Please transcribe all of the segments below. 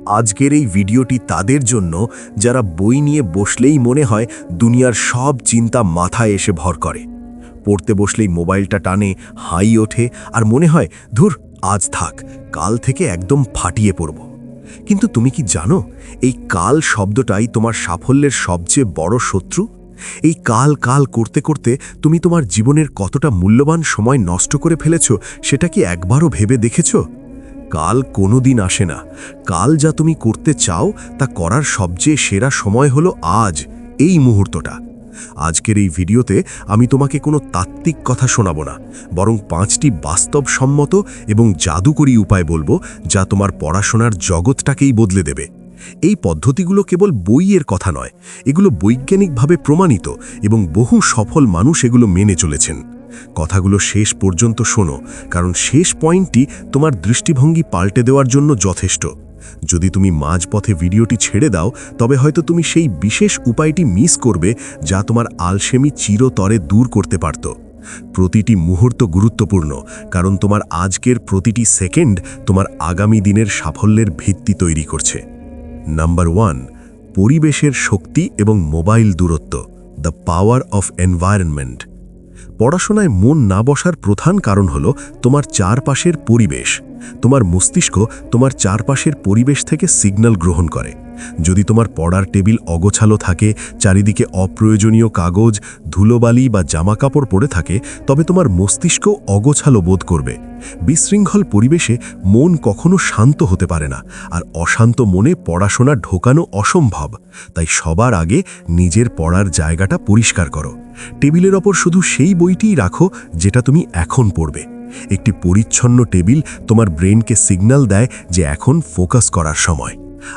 আজকের এই ভিডিওটি তাদের জন্য যারা বই নিয়ে বসলেই মনে হয় দুনিয়ার সব চিন্তা মাথায় এসে ভর করে। পড়তে বসলেই মোবাইলটা টানে, হাই ওঠে আর মনে হয় ধুর আজ থাক, কাল থেকে একদম ফাটিয়ে পড়ব। কিন্তু তুমি কি জানো এই কাল শব্দটাই তোমার সাফল্যের সবচেয়ে বড় শত্রু? এই কাল কাল করতে করতে তুমি তোমার জীবনের কতটা মূল্যবান সময় নষ্ট করে ফেলেছ সেটা কি একবারও ভেবে দেখেছো? কাল কোনো দিন আসে না। কাল যা তুমি করতে চাও তা করার সবচেয়ে সেরা সময় হলো আজ, এই মুহূর্তটা। আজকের এই ভিডিওতে আমি তোমাকে কোনো তাত্ত্বিক কথা শোনাবো না, বরং 5টি বাস্তবসম্মত এবং জাদুকরী উপায় বলবো যা তোমার পড়াশোনার জগৎটাকেই বদলে দেবে। এই পদ্ধতিগুলো কেবল বইয়ের কথা নয়, এগুলো বৈজ্ঞানিকভাবে প্রমাণিত এবং বহু সফল মানুষ এগুলো মেনে চলেছেন। কথাগুলো শেষ পর্যন্ত শোনো, কারণ শেষ পয়েন্টটি তোমার দৃষ্টিভঙ্গি পাল্টে দেওয়ার জন্য যথেষ্ট। যদি তুমি মাঝপথে ভিডিওটি ছেড়ে দাও তবে হয়তো তুমি সেই বিশেষ উপায়টি মিস করবে যা তোমার আলসেমি চিরতরে দূর করতে পারত। প্রতিটি মুহূর্ত গুরুত্বপূর্ণ, কারণ তোমার আজকের প্রতিটি সেকেন্ড তোমার আগামী দিনের সাফল্যের ভিত্তি তৈরি করছে। নাম্বার 1, পরিবেশের শক্তি এবং মোবাইল দূরত্ব, দ্য পাওয়ার অফ এনভায়রনমেন্ট। পড়াশোনায় মন না বসার প্রধান কারণ হলো তোমার চারপাশের পরিবেশ। তোমার মস্তিষ্ক তোমার চারপাশের পরিবেশ থেকে সিগন্যাল গ্রহণ করে। যদি তোমার পড়ার টেবিল অগোছালো থাকে, চারিদিকে অপ্রয়োজনীয় কাগজ, ধুলোবালি বা জামাকাপড় পড়ে থাকে, তবে তোমার মস্তিষ্ক অগোছালো বোধ করবে। বিশৃঙ্খল পরিবেশে মন কখনো শান্ত হতে পারে না, আর অশান্ত মনে পড়াশোনা ঢোকানো অসম্ভব। তাই সবার আগে নিজের পড়ার জায়গাটা পরিষ্কার করো। টেবিলের ওপর শুধু সেই বইটিই রাখো যেটা তুমি এখন পড়বে। একটি পরিচ্ছন্ন টেবিল তোমার ব্রেনকে সিগন্যাল দেয় যে এখন ফোকাস করার সময়।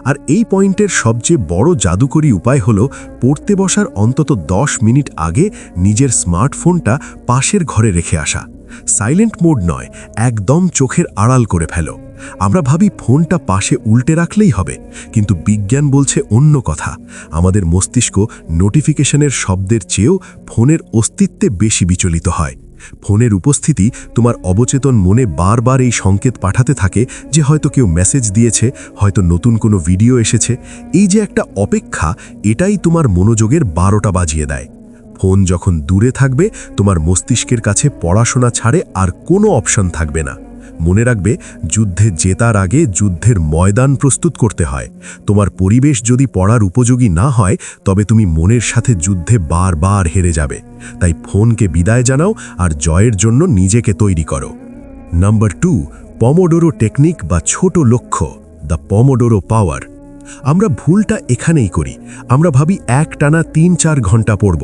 আর এই পয়েন্টের সবচেয়ে বড় জাদুকরী উপায় হলো পড়তে বসার অন্তত 10 মিনিট আগে নিজের স্মার্টফোনটা পাশের ঘরে রেখে আসা। সাইলেন্ট মোড নয়, একদম চোখের আড়াল করে ফেলো। আমরা ভাবি ফোনটা পাশে উল্টে রাখলেই হবে, কিন্তু বিজ্ঞান বলছে অন্য কথা। আমাদের মস্তিষ্ক নোটিফিকেশনের শব্দের চেয়েও ফোনের অস্তিত্বে বেশি বিচলিত হয়। ফোনের উপস্থিতি তোমার অবচেতন মনে বারবার এই সংকেত পাঠাতে থাকে যে হয়তো কেউ মেসেজ দিয়েছে, হয়তো নতুন কোনো ভিডিও এসেছে। এই যে একটা অপেক্ষা, এটাই তোমার মনোযোগের 12টা বাজিয়ে দেয়। ফোন যখন দূরে থাকবে তোমার মস্তিষ্কের কাছে পড়াশোনা ছাড়ে আর কোনো অপশন থাকবে না। মনে রাখবে, যুদ্ধে জেতার আগে যুদ্ধের ময়দান প্রস্তুত করতে হয়। তোমার পরিবেশ যদি পড়ার উপযোগী না হয় তবে তুমি মনের সাথে যুদ্ধে বারবার হেরে যাবে। তাই ফোনকে বিদায় জানাও আর জয়ের জন্য নিজেকে তৈরি করো। নাম্বার 2, পমোডোরো টেকনিক বা ছোট লক্ষ্য, দ্য পমোডোরো পাওয়ার। আমরা ভুলটা এখানেই করি। আমরা ভাবি একটানা 3-4 ঘন্টা পড়ব।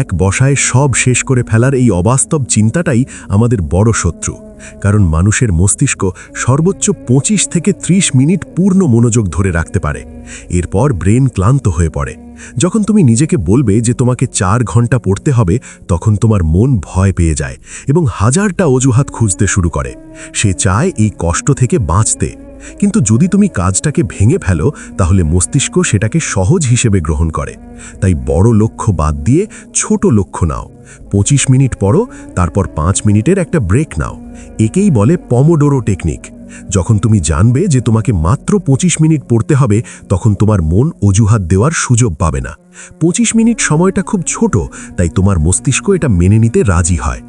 এক বসায় সব শেষ করে ফেলার এই অবাস্তব চিন্তাটাই আমাদের বড় শত্রু। কারণ মানুষের মস্তিষ্ক সর্বোচ্চ 25 থেকে 30 মিনিট পূর্ণ মনোযোগ ধরে রাখতে পারে। এরপর ব্রেন ক্লান্ত হয়ে পড়ে। যখন তুমি নিজেকে বলবে যে তোমাকে 4 ঘন্টা পড়তে হবে, তখন তোমার মন ভয় পেয়ে যায় এবং হাজারটা অজুহাত খুঁজতে শুরু করে। সে চায় এই কষ্ট থেকে বাঁচতে। কিন্তু যদি তুমি কাজটাকে ভেঙে ফেলো তাহলে মস্তিষ্ক সেটাকে সহজ হিসেবে গ্রহণ করে। তাই বড় লক্ষ্য বাদ দিয়ে ছোট লক্ষ্য নাও। 25 মিনিট পড়ো, তারপর 5 মিনিটের একটা ব্রেক নাও। একেই বলে পমোডোরো টেকনিক। যখন তুমি জানবে যে তোমাকে মাত্র 25 মিনিট পড়তে হবে, তখন তোমার মন অজুহাত দেওয়ার সুযোগ পাবে না। 25 মিনিট সময়টা খুব ছোট, তাই তোমার মস্তিষ্ক এটা মেনে নিতে রাজি হয়।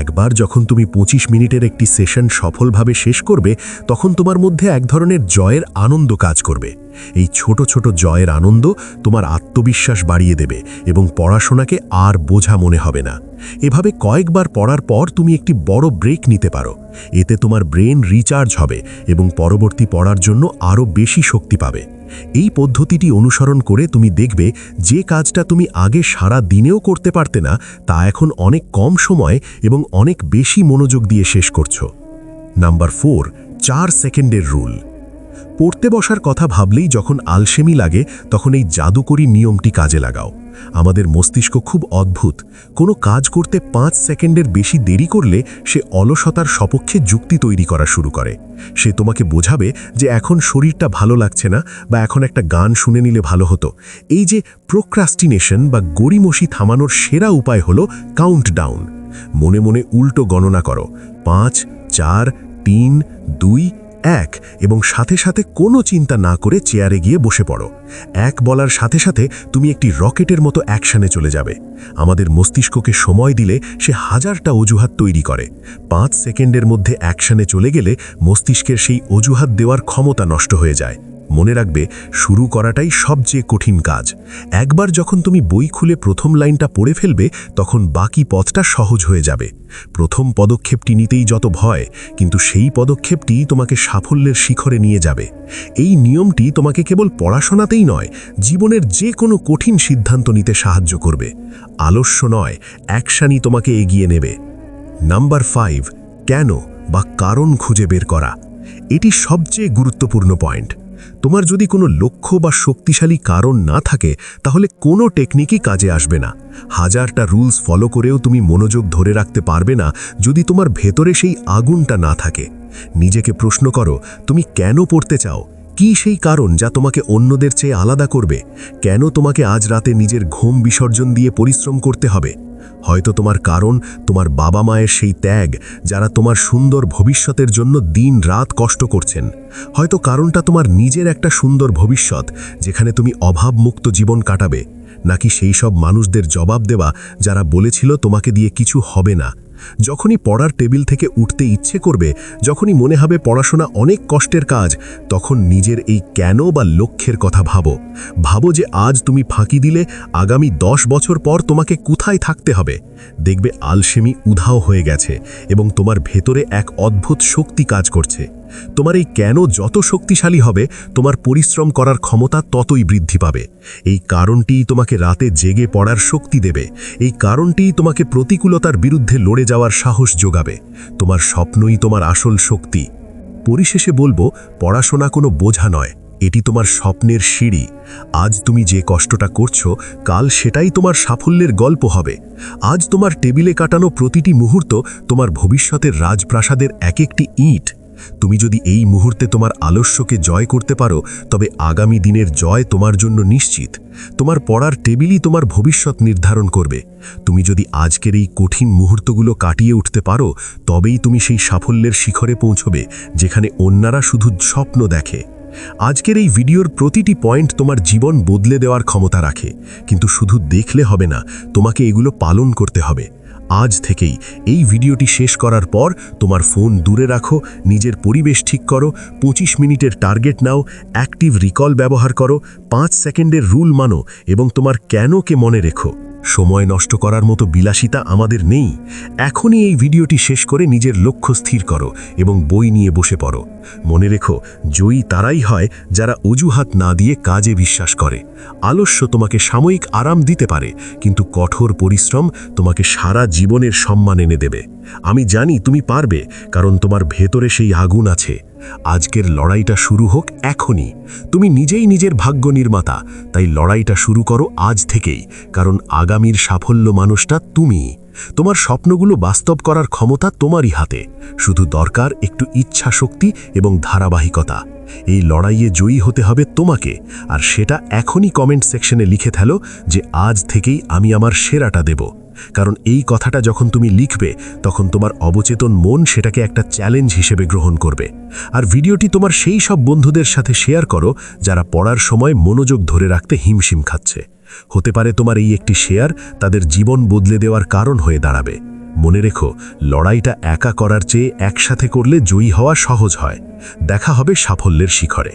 একবার যখন তুমি 25 মিনিটের একটি সেশন সফলভাবে শেষ করবে, তখন তোমার মধ্যে এক ধরনের জয়ের আনন্দ কাজ করবে। এই ছোট ছোট জয়ের আনন্দ তোমার আত্মবিশ্বাস বাড়িয়ে দেবে এবং পড়াশোনাকে আর বোঝা মনে হবে না। এভাবে কয়েকবার পড়ার পর তুমি একটি বড় ব্রেক নিতে পারো। এতে তোমার ব্রেন রিচার্জ হবে এবং পরবর্তী পড়ার জন্য আরও বেশি শক্তি পাবে। এই পদ্ধতিটি অনুসরণ করে তুমি দেখবে যে কাজটা তুমি আগে সারা দিনেও করতে পারতে না, তা এখন অনেক কম সময় এবং অনেক বেশি মনোযোগ দিয়ে শেষ করছো। নাম্বার 4, 4 সেকেন্ডের রুল। পড়তে বসার কথা ভাবলেই যখন আলসেমি লাগে তখন এই জাদুকরী নিয়মটি কাজে লাগাও। আমাদের মস্তিষ্ক খুব অদ্ভুত। কোনো কাজ করতে 5 সেকেন্ডের বেশি দেরি করলে সে অলসতার সপক্ষে যুক্তি তৈরি করা শুরু করে। সে তোমাকে বোঝাবে যে এখন শরীরটা ভালো লাগছে না বা এখন একটা গান শুনে নিলে ভালো হতো। এই যে প্রোক্রাস্টিনেশন বা গড়িমসি থামানোর সেরা উপায় হলো কাউন্টডাউন। মনে মনে উল্টো গণনা করো, 5, 4, 3, 2, এক এবং সাথে সাথে কোনো চিন্তা না করে চেয়ারে গিয়ে বসে পড়ো। এক বলার সাথে সাথে তুমি একটি রকেটের মতো অ্যাকশনে চলে যাবে। আমাদের মস্তিষ্ককে সময় দিলে সে হাজারটা অজুহাত তৈরি করে। 5 সেকেন্ডের মধ্যে অ্যাকশনে চলে গেলে মস্তিষ্কের সেই অজুহাত দেওয়ার ক্ষমতা নষ্ট হয়ে যায়। মনে রাখবে, শুরু করাটাই সবচেয়ে কঠিন কাজ। একবার যখন তুমি বই খুলে প্রথম লাইনটা পড়ে ফেলবে, তখন বাকি পথটা সহজ হয়ে যাবে। প্রথম পদক্ষেপটি নিতেই যত ভয়, কিন্তু সেই পদক্ষেপটি তোমাকে সাফল্যের শিখরে নিয়ে যাবে। এই নিয়মটি তোমাকে কেবল পড়াশোনাতেই নয়, জীবনের যে কোনো কঠিন সিদ্ধান্ত নিতে সাহায্য করবে। আলস্য নয়, অ্যাকশনই তোমাকে এগিয়ে নেবে। নাম্বার 5, কেন বা কারণ খুঁজে বের করা। এটি সবচেয়ে গুরুত্বপূর্ণ পয়েন্ট। তোমার যদি কোনো লক্ষ্য বা শক্তিশালী কারণ না থাকে, তাহলে কোনো টেকনিকই কাজে আসবে না। হাজারটা রুলস ফলো করেও তুমি মনোযোগ ধরে রাখতে পারবে না যদি তোমার ভেতরে সেই আগুনটা না থাকে। নিজেকে প্রশ্ন করো, তুমি কেন পড়তে চাও? কি সেই কারণ যা তোমাকে অন্যদের চেয়ে আলাদা করবে? কেন তোমাকে আজ রাতে নিজের ঘুম বিসর্জন দিয়ে পরিশ্রম করতে হবে? হয়তো তোমার কারণ তোমার বাবা মায়ের সেই ত্যাগ, যারা তোমার সুন্দর ভবিষ্যতের জন্য দিন রাত কষ্ট করছেন। হয়তো কারণটা তোমার নিজের একটা সুন্দর ভবিষ্যৎ, যেখানে তুমি অভাবমুক্ত জীবন কাটাবে। নাকি সেই সব মানুষদের জবাব দেওয়া যারা বলেছিল তোমাকে দিয়ে কিছু হবে না। যখনই পড়ার টেবিল থেকে উঠতে ইচ্ছে করবে, যখনই মনে হবে পড়াশোনা অনেক কষ্টের কাজ, তখন নিজের এই কেন বা লক্ষ্যের কথা ভাবো যে আজ তুমি ফাঁকি দিলে আগামী 10 বছর পর তোমাকে কোথায় থাকতে হবে। দেখবে আলসেমি উধাও হয়ে গেছে এবং তোমার ভেতরে এক অদ্ভুত শক্তি কাজ করছে। তোমার এই কেন যত শক্তিশালী হবে, তোমার পরিশ্রম করার ক্ষমতা ততই বৃদ্ধি পাবে। এই কারণটিই তোমাকে রাতে জেগে পড়ার শক্তি দেবে। এই কারণটিই তোমাকে প্রতিকূলতার বিরুদ্ধে লড়ে যাওয়ার সাহস যোগাবে। তোমার স্বপ্নই তোমার আসল শক্তি। পরিশেষে বলবো, পড়াশোনা কোনো বোঝা নয়, এটি তোমার স্বপ্নের সিঁড়ি। আজ তুমি যে কষ্টটা করছো, কাল সেটাই তোমার সাফল্যের গল্প হবে। আজ তোমার টেবিলে কাটানো প্রতিটি মুহূর্ত তোমার ভবিষ্যতের রাজপ্রাসাদের এক একটি ইট। তুমি যদি এই মুহূর্তে তোমার আলস্যকে জয় করতে পারো, তবে আগামী দিনের জয় তোমার জন্য নিশ্চিত। তোমার পড়ার টেবিলই তোমার ভবিষ্যৎ নির্ধারণ করবে। তুমি যদি আজকের এই কঠিন মুহূর্তগুলো কাটিয়ে উঠতে পারো, তবেই তুমি সেই সাফল্যের শিখরে পৌঁছবে, যেখানে অন্যরা শুধু স্বপ্ন দেখে। আজকের এই ভিডিওর প্রতিটি পয়েন্ট তোমার জীবন বদলে দেওয়ার ক্ষমতা রাখে, কিন্তু শুধু দেখলে হবে না, তোমাকে এগুলো পালন করতে হবে। আজ থেকেই এই ভিডিওটি শেষ করার পর তোমার ফোন দূরে রাখো, নিজের পরিবেশ ঠিক করো, 25 মিনিটের টার্গেট নাও, অ্যাক্টিভ রিকল ব্যবহার করো, 5 সেকেন্ডের রুল মানো এবং তোমার কেনকে মনে রেখো। সময় নষ্ট করার মতো বিলাসিতা আমাদের নেই। এখনই এই ভিডিওটি শেষ করে নিজের লক্ষ্য স্থির করো এবং বই নিয়ে বসে পড়ো। মনে রেখো, জয়ী তারাই হয় যারা অজুহাত না দিয়ে কাজে বিশ্বাস করে। আলস্য তোমাকে সাময়িক আরাম দিতে পারে, কিন্তু কঠোর পরিশ্রম তোমাকে সারা জীবনের সম্মান এনে দেবে। আমি জানি তুমি পারবে, কারণ তোমার ভেতরে সেই আগুন আছে। আজকের লড়াইটা শুরু হোক এখনই। তুমি নিজেই নিজের ভাগ্য নির্মাতা, তাই লড়াইটা শুরু করো আজ থেকেই, কারণ আগামীর সাফল্য মানুষটা তুমি। তোমার স্বপ্নগুলো বাস্তব করার ক্ষমতা তোমারই হাতে, শুধু দরকার একটু ইচ্ছা শক্তি এবং ধারাবাহিকতা। এই লড়াইয়ে জয়ী হতে হবে তোমাকে, আর সেটা এখনই কমেন্ট সেকশনে লিখে ফেলো যে আজ থেকেই আমি আমার সেরাটা দেব। কারণ এই কথাটা যখন তুমি লিখবে, তখন তোমার অবচেতন মন সেটাকে একটা চ্যালেঞ্জ হিসেবে গ্রহণ করবে। আর ভিডিওটি তোমার সেই সব বন্ধুদের সাথে শেয়ার করো যারা পড়ার সময় মনোযোগ ধরে রাখতে হিমশিম খাচ্ছে। হতে পারে তোমার এই একটি শেয়ার তাদের জীবন বদলে দেওয়ার কারণ হয়ে দাঁড়াবে। মনে রেখো, লড়াইটা একা করার চেয়ে একসাথে করলে জয়ী হওয়া সহজ হয়। দেখা হবে সাফল্যের শিখরে।